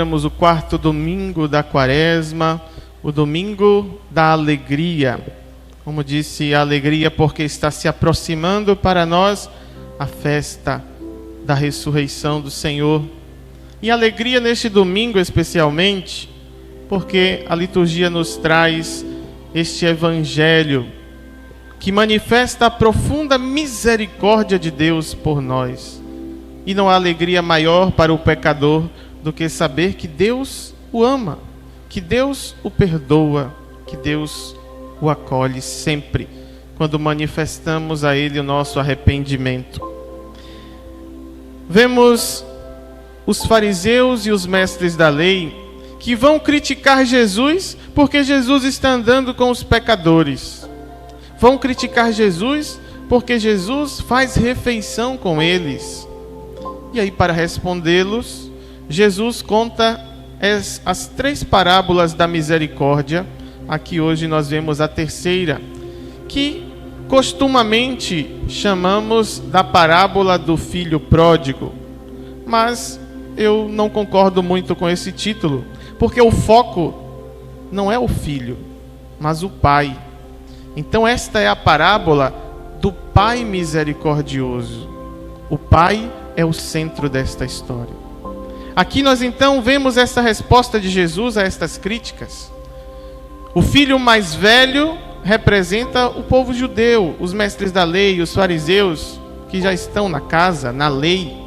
celebramos o 4º domingo da Quaresma, o domingo da alegria. Como disse, a alegria porque está se aproximando para nós a festa da ressurreição do Senhor. E alegria neste domingo especialmente, porque a liturgia nos traz este evangelho que manifesta a profunda misericórdia de Deus por nós. E não há alegria maior para o pecador do que saber que Deus o ama, que Deus o perdoa, que Deus o acolhe sempre, quando manifestamos a Ele o nosso arrependimento. Vemos os fariseus e os mestres da lei que vão criticar Jesus porque Jesus está andando com os pecadores. Vão criticar Jesus porque Jesus faz refeição com eles. E aí, para respondê-los, Jesus conta as 3 parábolas da misericórdia. Aqui hoje nós vemos a terceira, que costumamente chamamos da parábola do filho pródigo. Mas eu não concordo muito com esse título, porque o foco não é o filho, mas o pai. Então esta é a parábola do pai misericordioso. O pai é o centro desta história. Aqui nós então vemos essa resposta de Jesus a estas críticas. O filho mais velho representa o povo judeu, os mestres da lei, os fariseus, que já estão na casa, na lei.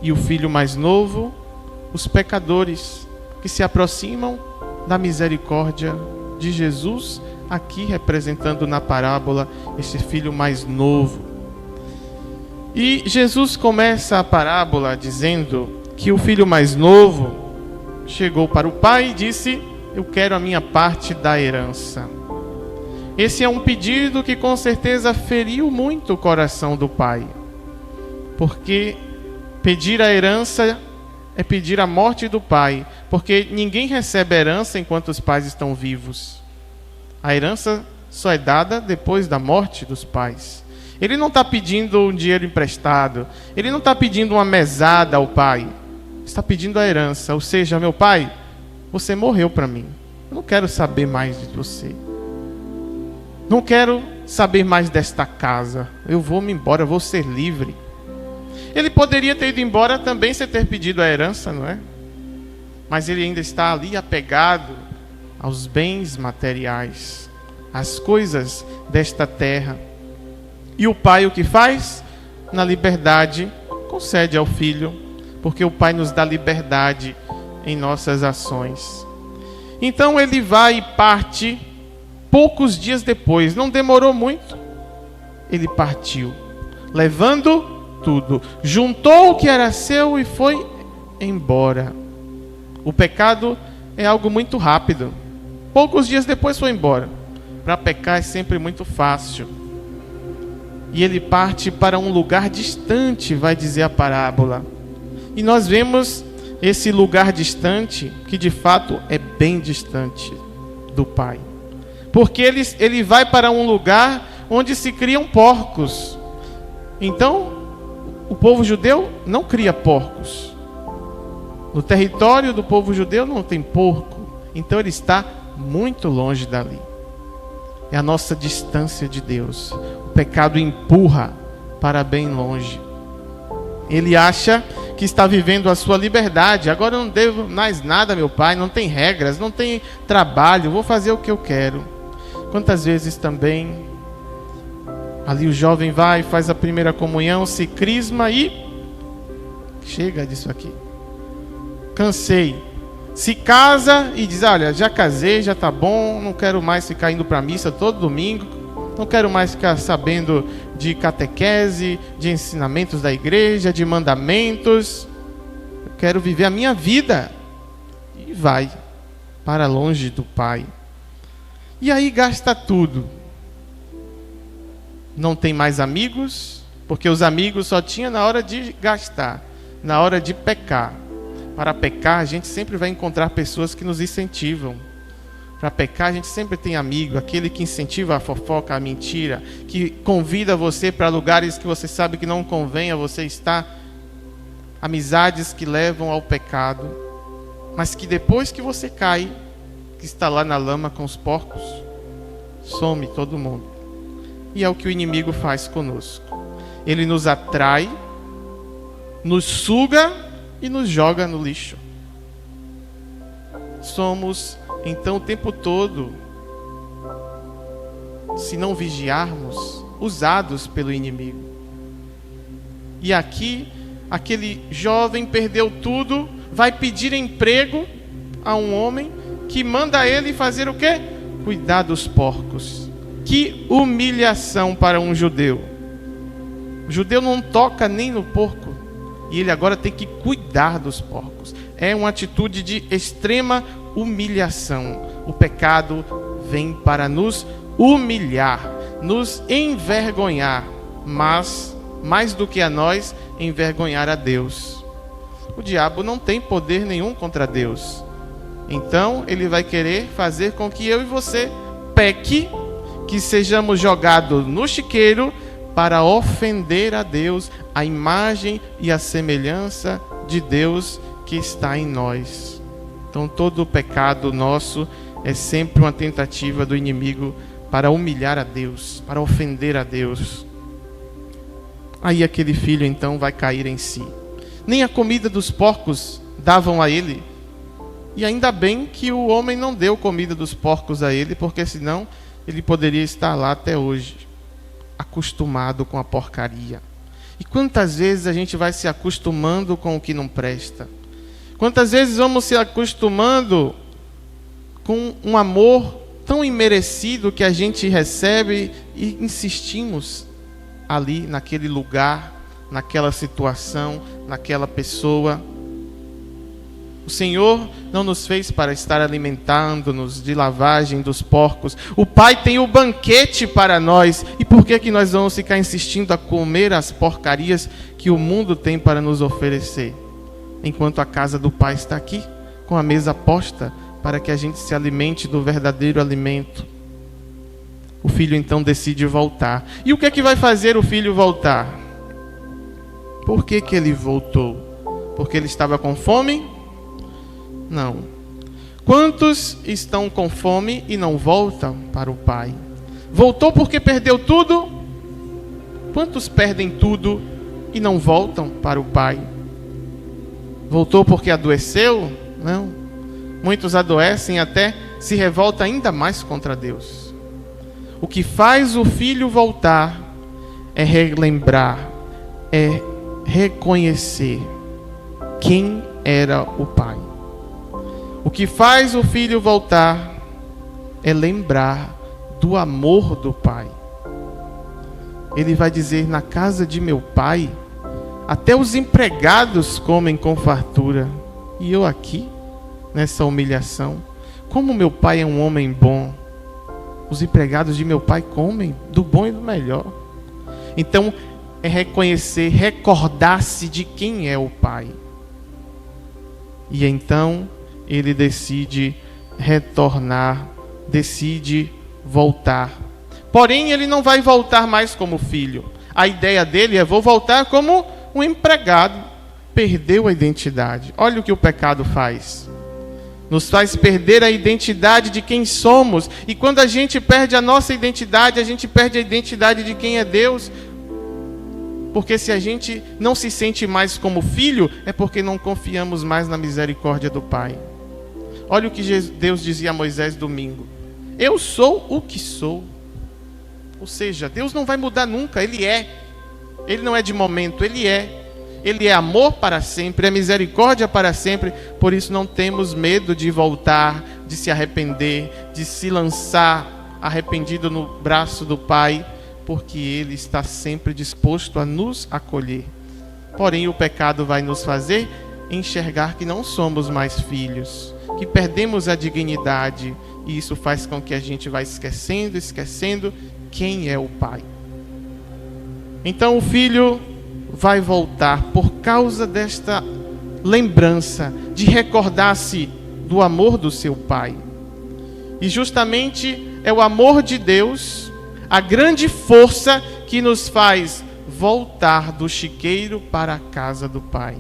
E o filho mais novo, os pecadores, que se aproximam da misericórdia de Jesus, aqui representando na parábola esse filho mais novo. E Jesus começa a parábola dizendo que o filho mais novo chegou para o pai e disse: eu quero a minha parte da herança. Esse é um pedido que com certeza feriu muito o coração do pai, porque pedir a herança é pedir a morte do pai, porque ninguém recebe herança enquanto os pais estão vivos. A herança só é dada depois da morte dos pais. Ele não está pedindo um dinheiro emprestado, ele não está pedindo uma mesada ao pai, está pedindo a herança. Ou seja, meu pai, você morreu para mim, eu não quero saber mais de você, não quero saber mais desta casa, eu vou me embora, eu vou ser livre. Ele poderia ter ido embora também sem ter pedido a herança, não é? Mas ele ainda está ali apegado aos bens materiais, às coisas desta terra. E o pai o que faz? Na liberdade, concede ao filho, porque o pai nos dá liberdade em nossas ações. Então ele vai e parte poucos dias depois, não demorou muito, ele partiu, levando tudo, juntou o que era seu e foi embora. O pecado é algo muito rápido, poucos dias depois foi embora. Para pecar é sempre muito fácil. E ele parte para um lugar distante, vai dizer a parábola. E nós vemos esse lugar distante, que de fato é bem distante do pai. Porque ele vai para um lugar onde se criam porcos. Então, o povo judeu não cria porcos. No território do povo judeu não tem porco. Então ele está muito longe dali. É a nossa distância de Deus. O pecado empurra para bem longe. Ele acha que está vivendo a sua liberdade. Agora eu não devo mais nada, meu pai. Não tem regras, não tem trabalho. Vou fazer o que eu quero. Quantas vezes também ali o jovem vai, faz a primeira comunhão, se crisma e chega disso aqui. Cansei. Se casa e diz: olha, já casei, já está bom, não quero mais ficar indo para a missa todo domingo, não quero mais ficar sabendo de catequese, de ensinamentos da igreja, de mandamentos, eu quero viver a minha vida. E vai para longe do pai. E aí gasta tudo. Não tem mais amigos, porque os amigos só tinha na hora de gastar, na hora de pecar. Para pecar, a gente sempre vai encontrar pessoas que nos incentivam. Para pecar, a gente sempre tem amigo, aquele que incentiva a fofoca, a mentira, que convida você para lugares que você sabe que não convém a você estar. Amizades que levam ao pecado. mas que depois que você cai, que está lá na lama com os porcos, some todo mundo. E é o que o inimigo faz conosco. Ele nos atrai, nos suga e nos joga no lixo. Somos, então, o tempo todo, se não vigiarmos, usados pelo inimigo. E aqui, aquele jovem perdeu tudo, vai pedir emprego a um homem que manda ele fazer o quê? Cuidar dos porcos. Que humilhação para um judeu. O judeu não toca nem no porco, e ele agora tem que cuidar dos porcos. É uma atitude de extrema humilhação. O pecado vem para nos humilhar, nos envergonhar, mas, mais do que a nós, envergonhar a Deus. O diabo não tem poder nenhum contra Deus. Então, ele vai querer fazer com que eu e você peque, que sejamos jogados no chiqueiro para ofender a Deus, a imagem e a semelhança de Deus que está em nós. Então, todo o pecado nosso é sempre uma tentativa do inimigo para humilhar a Deus, para ofender a Deus. Aí aquele filho então vai cair em si. Nem a comida dos porcos davam a ele. E ainda bem que o homem não deu comida dos porcos a ele, porque senão ele poderia estar lá até hoje, acostumado com a porcaria. E quantas vezes a gente vai se acostumando com o que não presta? Quantas vezes vamos se acostumando com um amor tão imerecido que a gente recebe e insistimos ali naquele lugar, naquela situação, naquela pessoa. O Senhor não nos fez para estar alimentando-nos de lavagem dos porcos. O Pai tem o banquete para nós. E por que nós vamos ficar insistindo a comer as porcarias que o mundo tem para nos oferecer? Enquanto a casa do Pai está aqui, com a mesa posta, para que a gente se alimente do verdadeiro alimento. O filho então decide voltar. E o que é que vai fazer o filho voltar? Por que ele voltou? Porque ele estava com fome? Não. Quantos estão com fome e não voltam para o Pai? Voltou porque perdeu tudo? Quantos perdem tudo e não voltam para o Pai? Voltou porque adoeceu? Não. Muitos adoecem até se revoltam ainda mais contra Deus. O que faz o filho voltar é relembrar, é reconhecer quem era o Pai. O que faz o filho voltar é lembrar do amor do Pai. Ele vai dizer: na casa de meu Pai, até os empregados comem com fartura. E eu aqui, nessa humilhação, como meu Pai é um homem bom, os empregados de meu Pai comem do bom e do melhor. Então, é reconhecer, recordar-se de quem é o Pai. E então, ele decide retornar, decide voltar. Porém, ele não vai voltar mais como filho. A ideia dele é: vou voltar como um empregado. Perdeu a identidade. Olha o que o pecado faz. Nos faz perder a identidade de quem somos. E quando a gente perde a nossa identidade, a gente perde a identidade de quem é Deus. Porque se a gente não se sente mais como filho, é porque não confiamos mais na misericórdia do Pai. Olha o que Deus dizia a Moisés domingo: eu sou o que sou. Ou seja, Deus não vai mudar nunca, Ele é. Ele não é de momento, Ele é. Ele é amor para sempre, é misericórdia para sempre. Por isso não temos medo de voltar, de se arrepender, de se lançar arrependido no braço do Pai, porque Ele está sempre disposto a nos acolher. Porém, o pecado vai nos fazer enxergar que não somos mais filhos, que perdemos a dignidade, e isso faz com que a gente vá esquecendo quem é o Pai. Então o filho vai voltar por causa desta lembrança de recordar-se do amor do seu Pai. E justamente é o amor de Deus a grande força que nos faz voltar do chiqueiro para a casa do Pai.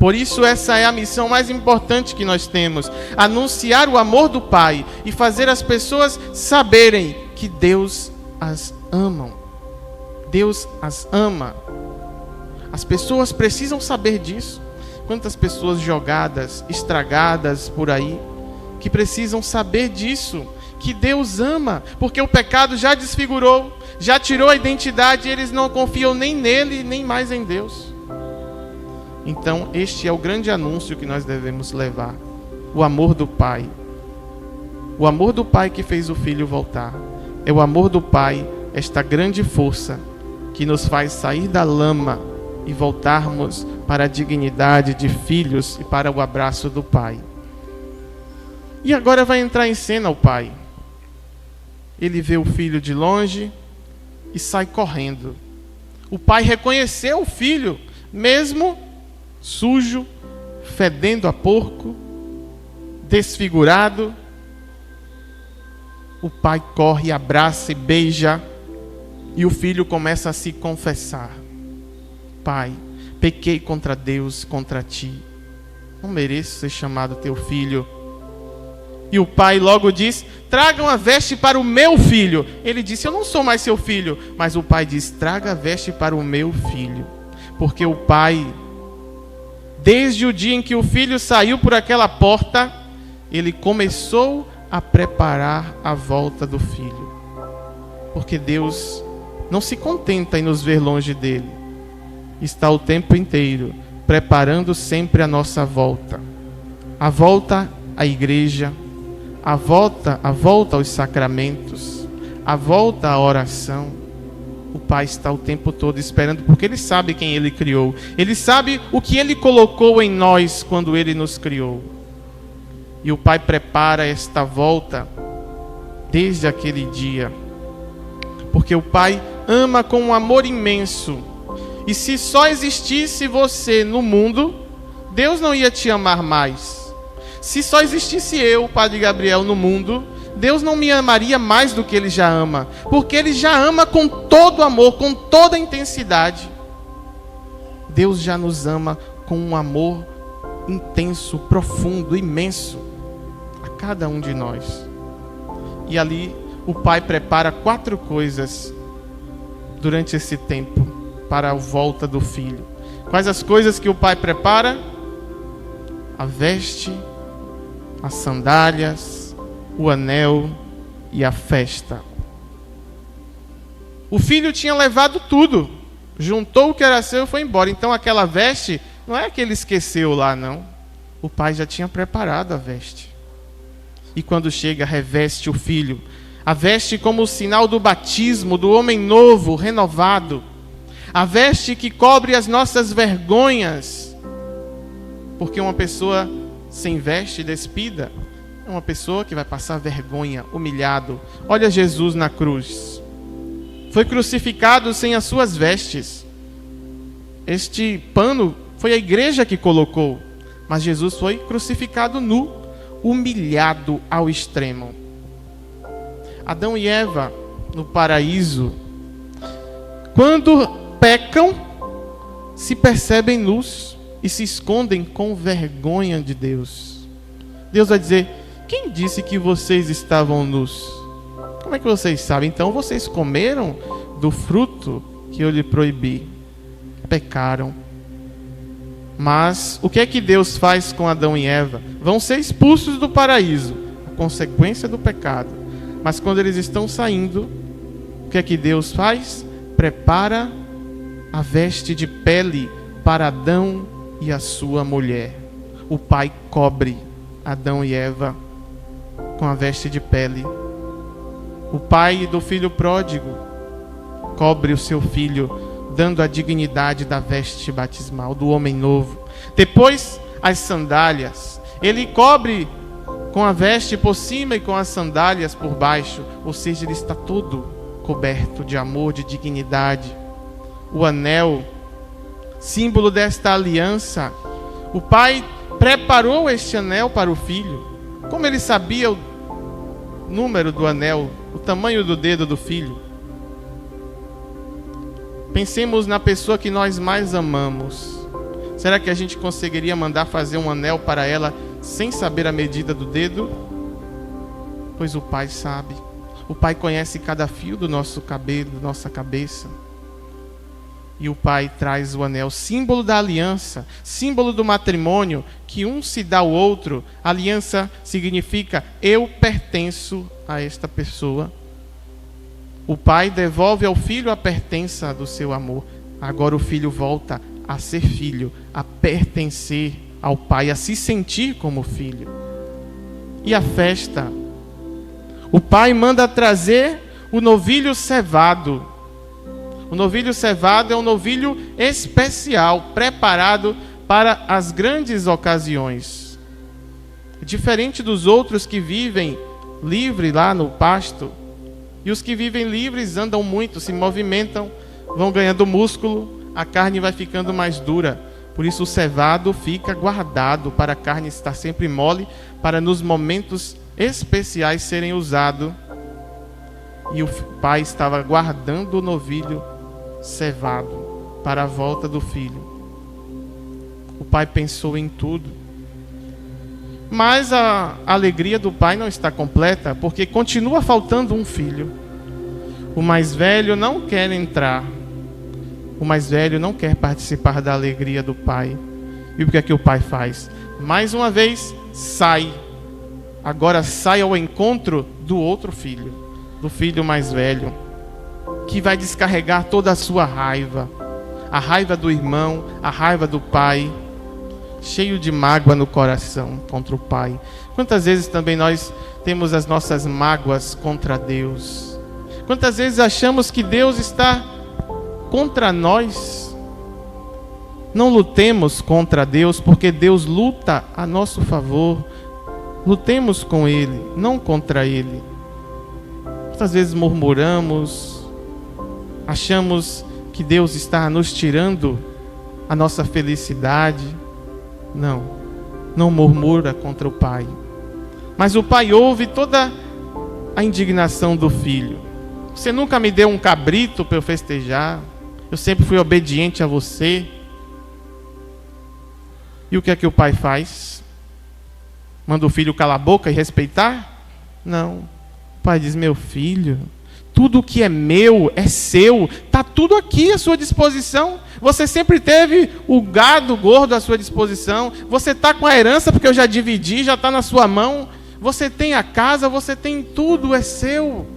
Por isso essa é a missão mais importante que nós temos: anunciar o amor do Pai e fazer as pessoas saberem que Deus as ama. Deus as ama. As pessoas precisam saber disso. Quantas pessoas jogadas, estragadas por aí, que precisam saber disso, que Deus ama, porque o pecado já desfigurou, já tirou a identidade, e eles não confiam nem nele, nem mais em Deus. Então, este é o grande anúncio que nós devemos levar: o amor do Pai. O amor do Pai que fez o Filho voltar. É o amor do Pai, esta grande força, que nos faz sair da lama e voltarmos para a dignidade de filhos e para o abraço do Pai. E agora vai entrar em cena o Pai. Ele vê o filho de longe e sai correndo. O Pai reconheceu o filho, mesmo sujo, fedendo a porco, desfigurado. O Pai corre, abraça e beija, e o filho começa a se confessar: Pai, pequei contra Deus, contra ti, não mereço ser chamado teu filho. E o pai logo diz: tragam a veste para o meu filho. Ele disse: eu não sou mais seu filho. Mas o pai diz: traga a veste para o meu filho. Porque o pai, desde o dia em que o filho saiu por aquela porta, ele começou a preparar a volta do filho. Porque Deus não se contenta em nos ver longe dele. Está o tempo inteiro preparando sempre a nossa volta. A volta à igreja, a volta aos sacramentos, a volta à oração. O Pai está o tempo todo esperando, porque Ele sabe quem Ele criou. Ele sabe o que Ele colocou em nós quando Ele nos criou. E o Pai prepara esta volta desde aquele dia. Porque o Pai ama com um amor imenso. E se só existisse você no mundo, Deus não ia te amar mais. Se só existisse eu, Padre Gabriel, no mundo, Deus não me amaria mais do que Ele já ama. Porque Ele já ama com todo amor, com toda intensidade. Deus já nos ama com um amor intenso, profundo, imenso, a cada um de nós. E ali o Pai prepara 4 coisas durante esse tempo para a volta do Filho. Quais as coisas que o Pai prepara? A veste, as sandálias, o anel e a festa. O filho tinha levado tudo, juntou o que era seu e foi embora. Então aquela veste, não é que ele esqueceu lá, não. O pai já tinha preparado a veste. E quando chega, reveste o filho. A veste como o sinal do batismo, do homem novo, renovado. A veste que cobre as nossas vergonhas. Porque uma pessoa sem veste, despida, é uma pessoa que vai passar vergonha, humilhado. Olha Jesus na cruz. Foi crucificado sem as suas vestes. Este pano foi a igreja que colocou. Mas Jesus foi crucificado nu, humilhado ao extremo. Adão e Eva, no paraíso, quando pecam, se percebem nus e se escondem com vergonha de Deus. Deus vai dizer: quem disse que vocês estavam nus? Como é que vocês sabem? Então vocês comeram do fruto que eu lhe proibi. Pecaram. Mas o que é que Deus faz com Adão e Eva? Vão ser expulsos do paraíso, a consequência do pecado. Mas quando eles estão saindo, o que é que Deus faz? Prepara a veste de pele para Adão e a sua mulher. O Pai cobre Adão e Eva com a veste de pele. O pai do filho pródigo cobre o seu filho, dando a dignidade da veste batismal, do homem novo. Depois, as sandálias. Ele cobre com a veste por cima e com as sandálias por baixo. Ou seja, ele está todo coberto de amor, de dignidade. O anel, símbolo desta aliança. O pai preparou este anel para o filho. Como ele sabia o número do anel, o tamanho do dedo do filho? Pensemos na pessoa que nós mais amamos. Será que a gente conseguiria mandar fazer um anel para ela sem saber a medida do dedo? Pois o Pai sabe. O Pai conhece cada fio do nosso cabelo, da nossa cabeça. E o Pai traz o anel, símbolo da aliança, símbolo do matrimônio, que um se dá ao outro. A aliança significa: eu pertenço a esta pessoa. O Pai devolve ao filho a pertença do seu amor. Agora o filho volta a ser filho, a pertencer ao Pai, a se sentir como filho. E a festa? O Pai manda trazer o novilho cevado. O novilho cevado é um novilho especial, preparado para as grandes ocasiões. Diferente dos outros que vivem livre lá no pasto. E os que vivem livres andam muito, se movimentam, vão ganhando músculo, a carne vai ficando mais dura. Por isso o cevado fica guardado para a carne estar sempre mole, para nos momentos especiais serem usados. E o pai estava guardando o novilho cevado para a volta do filho. O pai pensou em tudo. Mas a alegria do pai não está completa, porque continua faltando um filho. O mais velho não quer entrar. O mais velho não quer participar da alegria do pai. E o que é que o pai faz? Mais uma vez, sai. Agora sai ao encontro do outro filho, do filho mais velho, que vai descarregar toda a sua raiva. A raiva do irmão, a raiva do pai, cheio de mágoa no coração contra o pai. Quantas vezes também nós temos as nossas mágoas contra Deus? Quantas vezes achamos que Deus está contra nós? Não lutemos contra Deus, porque Deus luta a nosso favor. Lutemos com Ele, não contra Ele. Quantas vezes murmuramos, achamos que Deus está nos tirando a nossa felicidade? Não murmura contra o pai. Mas o pai ouve toda a indignação do filho. Você nunca me deu um cabrito para eu festejar. Eu sempre fui obediente a você. E o que é que o pai faz? Manda o filho calar a boca e respeitar? Não. O pai diz: meu filho, tudo que é meu é seu. Está tudo aqui à sua disposição. Você sempre teve o gado gordo à sua disposição. Você está com a herança porque eu já dividi, já está na sua mão. Você tem a casa, você tem tudo, é seu.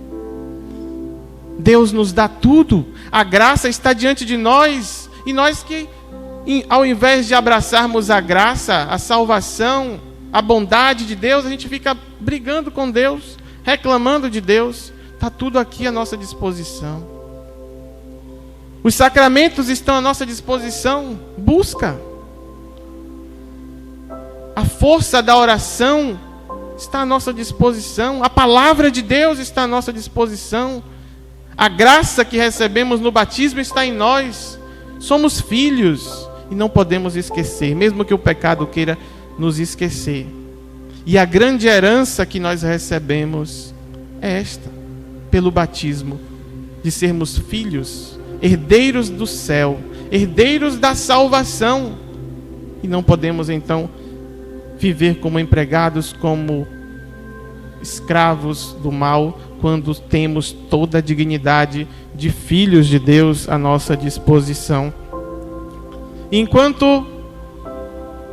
Deus nos dá tudo. A graça está diante de nós. E nós que, ao invés de abraçarmos a graça, a salvação, a bondade de Deus, a gente fica brigando com Deus, reclamando de Deus. Está tudo aqui à nossa disposição. Os sacramentos estão à nossa disposição. Busca. A força da oração está à nossa disposição. A palavra de Deus está à nossa disposição. A graça que recebemos no batismo está em nós. Somos filhos e não podemos esquecer, mesmo que o pecado queira nos esquecer. E a grande herança que nós recebemos é esta, pelo batismo, de sermos filhos, herdeiros do céu, herdeiros da salvação. E não podemos então viver como empregados, como escravos do mal, quando temos toda a dignidade de filhos de Deus à nossa disposição. Enquanto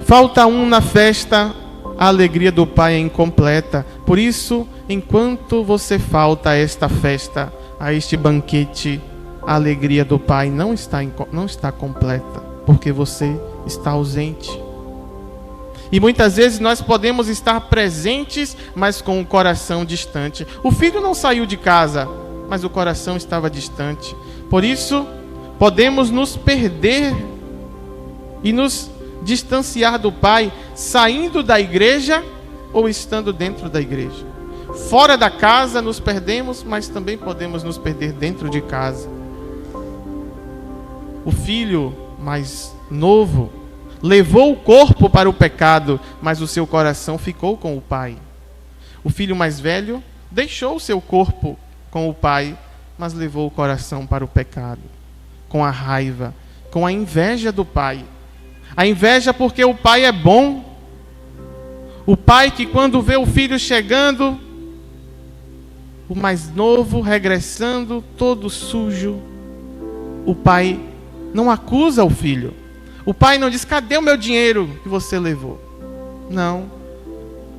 falta um na festa, a alegria do Pai é incompleta. Por isso, enquanto você falta a esta festa, a este banquete, a alegria do Pai não está completa, porque você está ausente. E muitas vezes nós podemos estar presentes, mas com o coração distante. O filho não saiu de casa, mas o coração estava distante. Por isso, podemos nos perder e nos distanciar do Pai, saindo da igreja ou estando dentro da igreja. Fora da casa nos perdemos, mas também podemos nos perder dentro de casa. O filho mais novo levou o corpo para o pecado, mas o seu coração ficou com o pai. O filho mais velho deixou o seu corpo com o pai, mas levou o coração para o pecado, com a raiva, com a inveja do pai. A inveja porque o pai é bom. O pai que quando vê o filho chegando, o mais novo regressando, todo sujo, o pai não acusa o filho. O pai não diz: cadê o meu dinheiro que você levou? Não.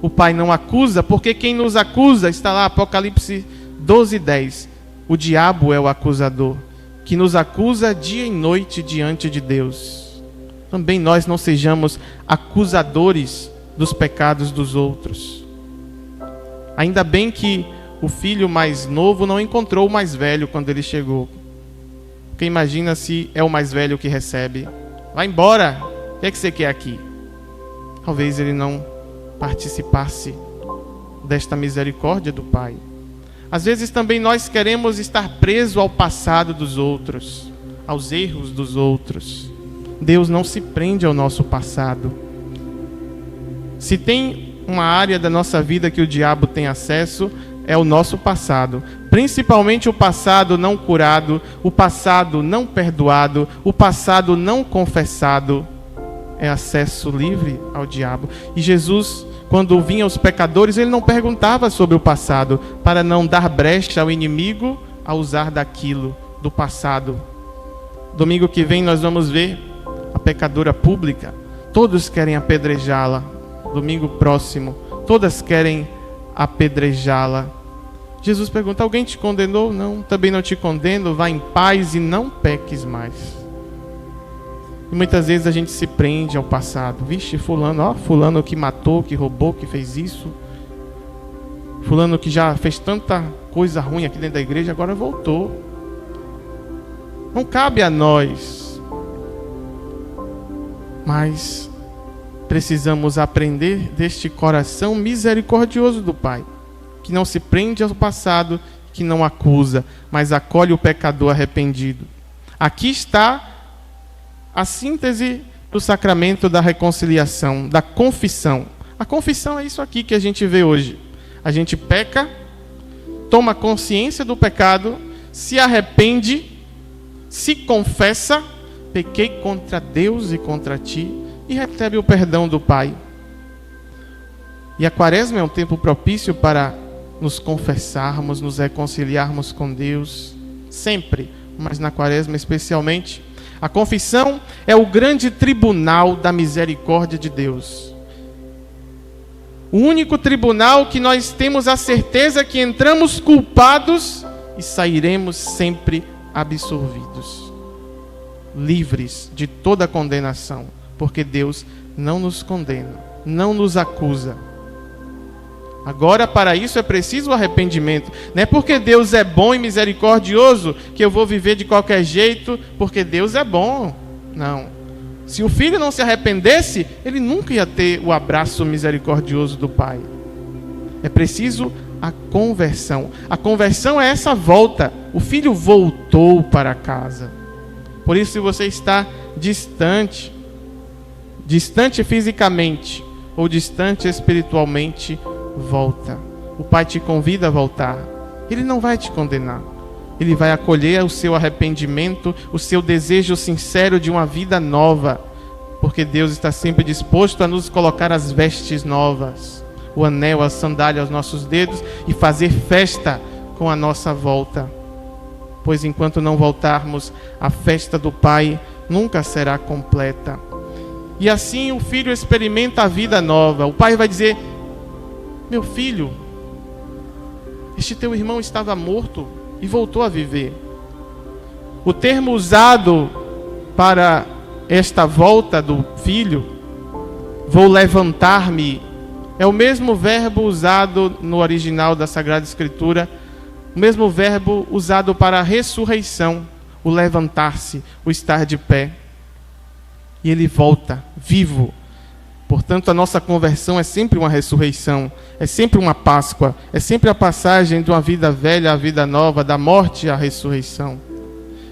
O pai não acusa, porque quem nos acusa, está lá, Apocalipse 12:10. O diabo é o acusador, que nos acusa dia e noite diante de Deus. Também nós não sejamos acusadores dos pecados dos outros. Ainda bem que o filho mais novo não encontrou o mais velho quando ele chegou. Porque imagina se é o mais velho que recebe: vai embora, o que é que você quer aqui? Talvez ele não participasse desta misericórdia do pai. Às vezes também nós queremos estar presos ao passado dos outros, aos erros dos outros. Deus não se prende ao nosso passado. Se tem uma área da nossa vida que o diabo tem acesso, é o nosso passado. Principalmente o passado não curado, o passado não perdoado, o passado não confessado. É acesso livre ao diabo. E Jesus, quando vinha aos pecadores, ele não perguntava sobre o passado, para não dar brecha ao inimigo a usar daquilo, do passado. Domingo que vem nós vamos ver a pecadora pública. Todos querem apedrejá-la. Domingo próximo, todas querem apedrejá-la. Jesus pergunta: alguém te condenou? Não, também não te condeno. Vá em paz e não peques mais. E muitas vezes a gente se prende ao passado. Vixe, fulano que matou, que roubou, que fez isso. Fulano que já fez tanta coisa ruim aqui dentro da igreja, agora voltou. Não cabe a nós. Mas precisamos aprender deste coração misericordioso do Pai, que não se prende ao passado, que não acusa, mas acolhe o pecador arrependido. Aqui está a síntese do sacramento da reconciliação, da confissão. A confissão é isso aqui que a gente vê hoje. A gente peca, toma consciência do pecado, se arrepende, se confessa: pequei contra Deus e contra ti, e recebe o perdão do Pai. E a Quaresma é um tempo propício para nos confessarmos, nos reconciliarmos com Deus, sempre, mas na Quaresma especialmente. A confissão é o grande tribunal da misericórdia de Deus. O único tribunal que nós temos a certeza que entramos culpados e sairemos sempre absolvidos, livres de toda condenação, porque Deus não nos condena, não nos acusa. Agora, para isso é preciso o arrependimento. Não é porque Deus é bom e misericordioso que eu vou viver de qualquer jeito, porque Deus é bom. Não. Se o filho não se arrependesse, ele nunca ia ter o abraço misericordioso do Pai. É preciso a conversão. A conversão é essa volta. O filho voltou para casa. Por isso, se você está distante fisicamente ou distante espiritualmente, volta. O Pai te convida a voltar. Ele não vai te condenar. Ele vai acolher o seu arrependimento, o seu desejo sincero de uma vida nova, porque Deus está sempre disposto a nos colocar as vestes novas, o anel, a sandália aos nossos dedos e fazer festa com a nossa volta. Pois enquanto não voltarmos, a festa do Pai nunca será completa. E assim o filho experimenta a vida nova. O pai vai dizer: meu filho, este teu irmão estava morto e voltou a viver. O termo usado para esta volta do filho, vou levantar-me, é o mesmo verbo usado no original da Sagrada Escritura, o mesmo verbo usado para a ressurreição, o levantar-se, o estar de pé. E ele volta vivo. Portanto, a nossa conversão é sempre uma ressurreição, é sempre uma Páscoa, é sempre a passagem de uma vida velha à vida nova, da morte à ressurreição.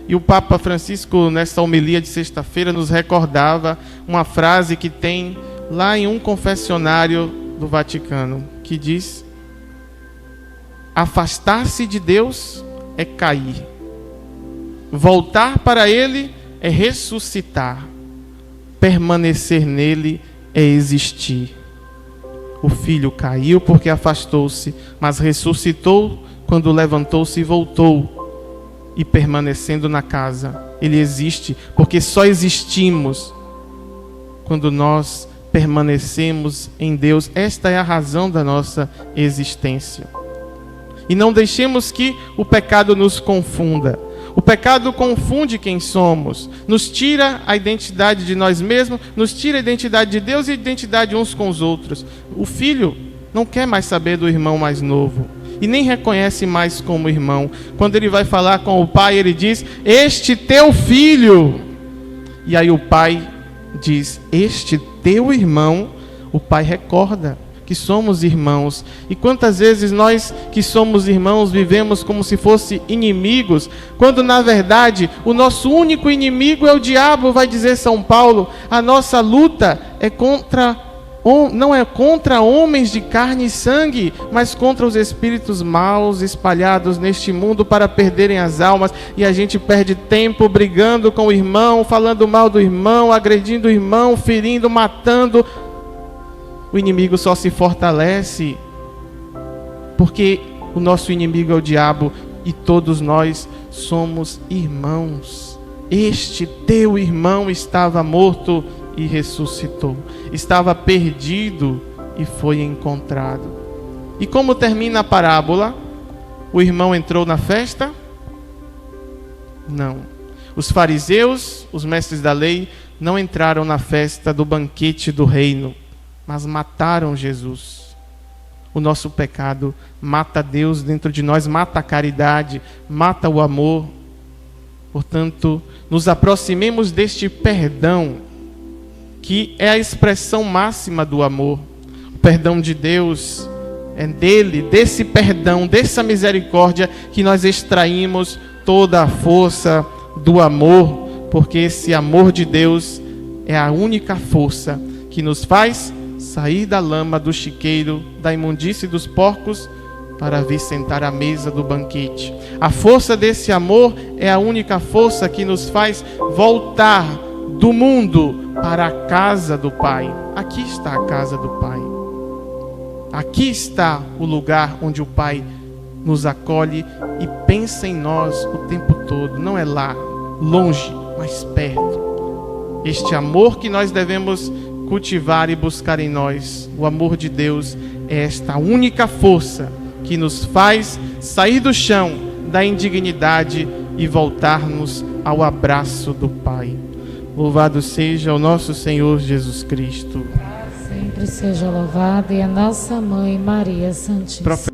E o Papa Francisco, nesta homilia de sexta-feira, nos recordava uma frase que tem lá em um confessionário do Vaticano, que diz: afastar-se de Deus é cair, voltar para Ele é ressuscitar. permanecer nele é existir. O filho caiu porque afastou-se, mas ressuscitou quando levantou-se e voltou. E permanecendo na casa, ele existe, porque só existimos quando nós permanecemos em Deus. Esta é a razão da nossa existência. E não deixemos que o pecado nos confunda. O pecado confunde quem somos, nos tira a identidade de nós mesmos, nos tira a identidade de Deus e a identidade uns com os outros. O filho não quer mais saber do irmão mais novo e nem reconhece mais como irmão. Quando ele vai falar com o pai, ele diz: este teu filho. E aí o pai diz: este teu irmão. O pai recorda que somos irmãos. E quantas vezes nós que somos irmãos vivemos como se fossem inimigos, quando na verdade o nosso único inimigo é o diabo, vai dizer São Paulo. A nossa luta não é contra homens de carne e sangue, mas contra os espíritos maus espalhados neste mundo para perderem as almas. E a gente perde tempo brigando com o irmão, falando mal do irmão, agredindo o irmão, ferindo, matando. O inimigo só se fortalece porque o nosso inimigo é o diabo e todos nós somos irmãos. Este teu irmão estava morto e ressuscitou, estava perdido e foi encontrado. E como termina a parábola? O irmão entrou na festa? Não. Os fariseus, os mestres da lei, não entraram na festa do banquete do reino, mas mataram Jesus. O nosso pecado mata Deus dentro de nós, mata a caridade, mata o amor. Portanto, nos aproximemos deste perdão, que é a expressão máxima do amor. O perdão de Deus é dele, desse perdão, dessa misericórdia, que nós extraímos toda a força do amor, porque esse amor de Deus é a única força que nos faz sair da lama, do chiqueiro, da imundície dos porcos, para vir sentar à mesa do banquete. A força desse amor é a única força que nos faz voltar do mundo para a casa do Pai. Aqui está a casa do Pai. Aqui está o lugar onde o Pai nos acolhe e pensa em nós o tempo todo. Não é lá, longe, mas perto. Este amor que nós devemos cultivar e buscar em nós, o amor de Deus, é esta única força que nos faz sair do chão da indignidade e voltarmos ao abraço do Pai. Louvado seja o nosso Senhor Jesus Cristo. Sempre seja louvado, e a nossa Mãe Maria Santíssima.